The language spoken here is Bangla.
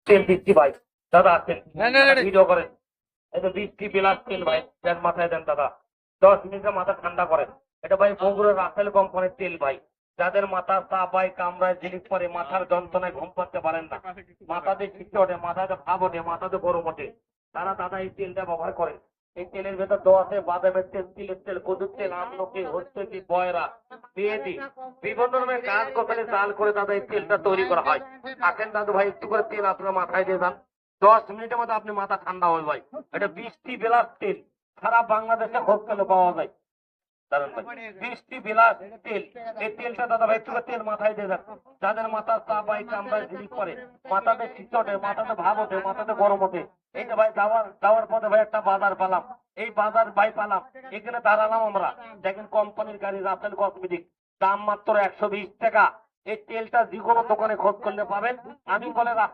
তেল দিচ্ছি ভাই দাদা, তেল ভিডিও করেন। এই তো 20টি বিলাস তেল ভাই, দেন মাথায় দেন দাদা, 10 মিনিটে মাথা ঠান্ডা করেন। এটা ভাই বগুড়ার রাসেল কোম্পানির তেল ভাই। যাদের মাথা চাপায় কামড়ায় জিনিস পরে, মাথার যন্ত্রণায় ঘুম পাচ্ছে পারেন না, মাথাতে ছিটে ওঠে, মাথাতে ভাব ওঠে, মাথাতে গরম ওঠে, তারা দাদা এই তেলটা ব্যবহার করে। এই তেলের ভেতর দেওয়া আছে বাদামের তেল, তিলের তেল, কদুর তেল, আমলকি, হস্তকি, বয়রা, মেয়েদি, বিভিন্ন ধরনের গাছ গোছালি চাল করে দাদা এই তেলটা তৈরি করা হয়। আসেন দাদু ভাই, একটু করে তেল আপনার মাথায় দিয়ে যান, 10 মিনিটের মধ্যে আপনি মাথা ঠান্ডা হবে ভাই। এটা 20টি বিলাস তেল, সারা বাংলাদেশে খোঁজ পেলে পাওয়া যায়। দারুন ভাই, 20টি বিলাস তেল। এই তেলটা দাদা ভাই একটু করে তেল মাথায় দিয়ে যান। যাদের মাথা চাপাই কামড়ায় ঝিলিক করে, মাথাতে শীত ওঠে, মাথাতে ভাব ওঠে, মাথাতে গরম ওঠে, এই যে ভাই যাওয়ার পথে ভাই একটা বাজার পেলাম, এই বাজার ভাই পেলাম, এখানে দাঁড়ালাম আমরা, দেখেন কোম্পানির গাড়ি রাসেল কসমেটিক, দাম মাত্র 120 টাকা। এই তেলটা যে কোনো দোকানে খোঁজ করলে পাবেন। আমি বলে